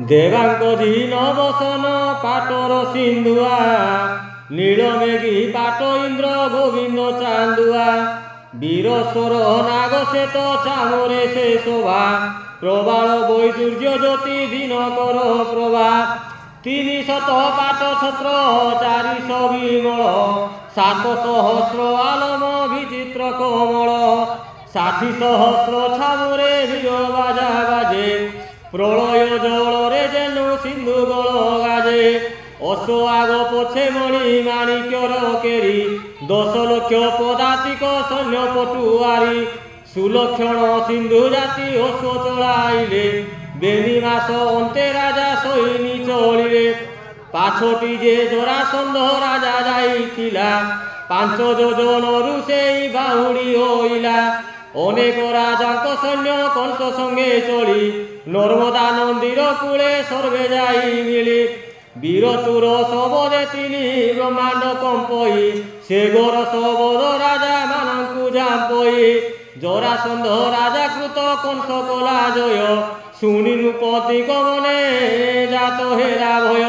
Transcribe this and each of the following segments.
देवांग धीन बसन पाटर सिंधुआ नीलमेघी पाट इंद्र गोविंद चांदुआ वीरस्वर नाग श्वेत चामरे से शोभा प्रबाल वैदुर्य ज्योति दिनकर प्रभा 300 पाट छत्र 400 विमल 7 सहस्र आलम विचित्र कोमल 60 सहस्र छामुरे वीर बाजा बाजे प्रलय जल जेनु सिंधु गल गाजे अश्व आग पछे मणि माणिक्यर केरी 10 लक्ष पदातिक सैन्य पटुआरी सुलक्षण सिंधु जाति अश्व चलाइले बेनी मास अंते राजा सैनी चलिले पाछटी जे जरासंध राजा जाइथिला 5 योजनरु सेई बाहुडी होइला अनेक राजांक सैन्य कंस संगे चली नर्मदा नंदीर कूले सर्वे जाई मिली वीरतुर सबदे 3 ब्रह्मांड कंपई से गोर सबद राजा मानंकु जापई जरासंध राजा कृत कंस कला जय शुणी नृपति गमने जात हेरा भय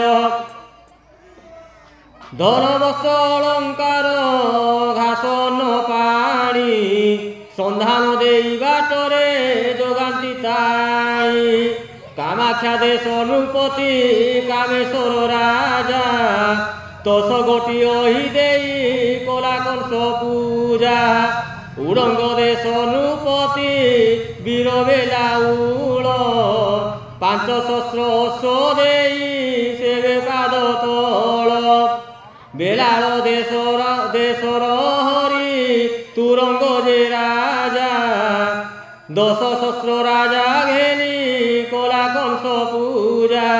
धन वस्त्र अलंकार घास न पाणी सन्धान देई बाटरे जोगांती ताई कामाख्या देश नृपति कामेश्वर राजा 10 गोटी अहि देई कला कंस पूजा उड़ंग देश नृपति वीर बेलाउल 5 सहस्र अश्व देई सेवे पाद तल बेलाल देशर हरि तुरंग जे राजा 10 सहस्र राजा घेनी कला कंस पूजा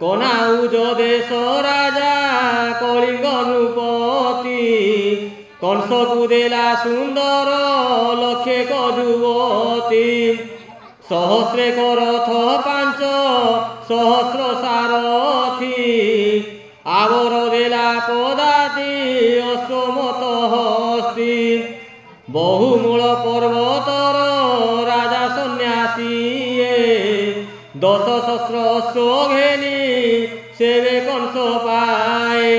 कनाउज देश राजा कलिंग नृपति कंस को देला सुंदर लक्षे युवती सहस्रे रथ 5 सहस्र सारथी आवर देला पदाति अश्वमत हस्ती बहुमूल पर्वतर राजा सन्यासी 10 सहस्र अश्व घेनी सेवे कंस पाए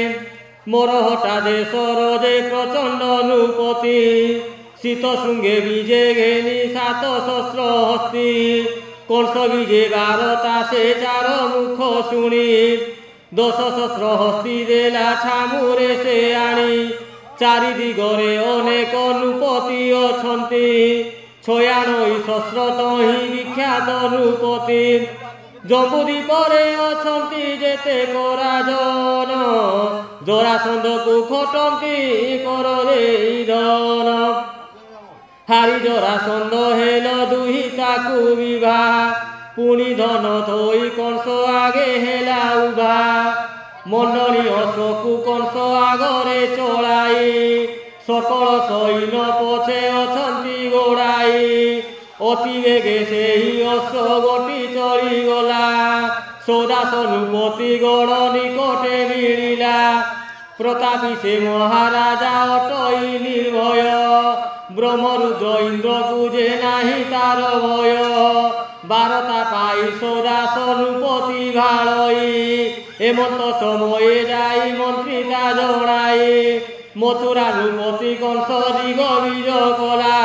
मोरहटा देशर जे प्रचंड नृपति शीत श्रृंगे विजे घेनी 7 सहस्र हस्ती कंस विजे 12टा से 4 मुख शुणी 10 सहस्र हस्ती देला छामुरे से आनी 4 दिगरे अनेक नृपति अछंती 96 सहस्र तहि विख्यात नृपति जम्बुद्वीपरे अछंती जेते राजन जरासंध को खटंती कर देई धन हारी जरासंध हेल दुहिताकु विवाह पुणी धन थोई कंस आगे हेला उभा मंडली अश्वकु कंस आगरे चलाई सकल सैन्य पछे अछंती गोड़ाई अति बेगे सेही अश्व गोटी चली गला सौदास नृपति गढ़ निकटे मिलिला प्रतापी से महाराजा अटई निर्भय ब्रह्मरुद्र इंद्र पूजे नाही तार भय 12टा पाई सौदास नृपति भालई हेमंत समय जाई मंत्रिता जनाई मथुरा नृपति कंस दिग बीज कला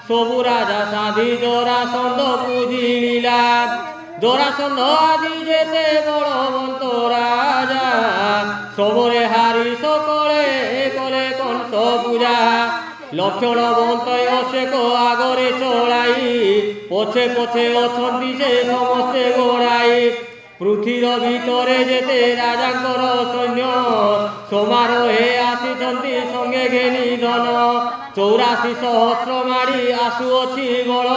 सबु राजा साधी जरासंध पूजिला जरासंध आदि जेते बलवंत राजा सबरे हारी सकले कले कंस पूजा लक्षणवंत अशेक आगरे चलाई पछे पछे अछंती से समस्ते गोड़ाई पृथ्वीर भितरे जेते राजांकर सैन्य समारोहे आसिछंती संगे घेनी धन 84 सहस्र माड़ी आसुअछि बल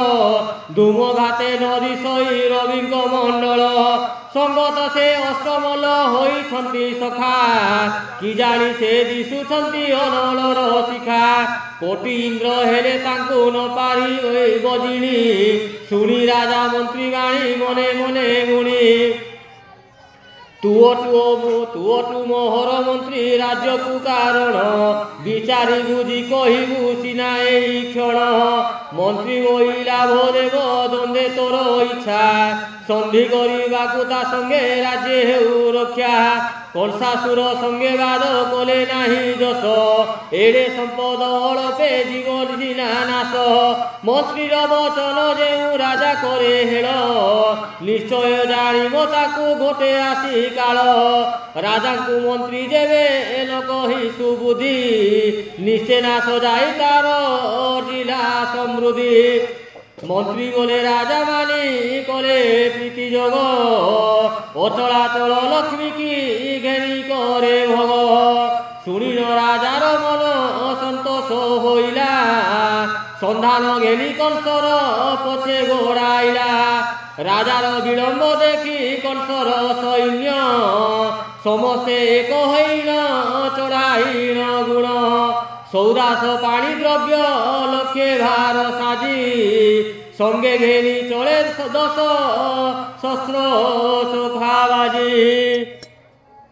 धूम घाते नदी सई रविंक मंडल संगत से अष्टमल होइछंती सखा कि जानी से दिशुछंती अनलर शिखा कोटि इंद्र हेले तांकु न पारी बजिणी शुणी राजा मंत्री गाणी मने मने गुणी तुअटु मोहर मंत्री राज्य को कारण विचारी बुझी कहबू सिना एई क्षण ମନ୍ତ୍ରୀ ବହି ଲାଭ ଦେବ ଦ୍ୱନ୍ଦ୍ୱେ ତୋର ଇଚ୍ଛା ସନ୍ଧି କରିବାକୁ ତା ସଙ୍ଗେ ରାଜ୍ୟ ହେଉ ରକ୍ଷା କଂସାସୁର ସଙ୍ଗେ ବାଦ କଲେ ନାହିଁ ଯଶ ଏଡ଼େ ସମ୍ପଦ ଅଳପେ ଜୀବନ ସିନା ନାଶ ମନ୍ତ୍ରୀର ବଚନ ଯେଉଁ ରାଜା କରେ ହେଳ ନିଶ୍ଚୟ ଜାଣିବ ତାକୁ ଗୋଟେ ଆସି କାଳ ରାଜାଙ୍କୁ ମନ୍ତ୍ରୀ ଯେବେ ନ କହି ସୁବୁଦ୍ଧି ନିଶ୍ଚେ ନାଶ ଯାଇ ତାର ଜିଲା ସମୃଦ୍ଧି ମନ୍ତ୍ରୀ ଗଲେ ରାଜା ମାନି କଲେ ପ୍ରୀତି ଯୋଗ ଅଚଳାଚଳ ଲକ୍ଷ୍ମୀ କି ଘେନି କରେ ଭୋଗ ଶୁଣିନ ରାଜାର ମନ ସନ୍ତୋଷ ହୋଇଲା ସନ୍ଧାନ ଘେନି କଂସର ପଛେ ଗୋଡ଼ାଇଲା ରାଜାର ବିଳମ୍ବ ଦେଖି କଂସର ସୈନ୍ୟ ସମସ୍ତେ ଏକ ହୋଇନ ଚଢ଼ାଇଣ ଗୁଣ ସୌଦାସ ପାଣି ଦ୍ରବ୍ୟ ଲକ୍ଷେ ଭାର ସାଜି ସଙ୍ଗେ ଘେନି ଚଳେ 10 ଶସ୍ତ୍ର ଚୋଖା ବାଜି।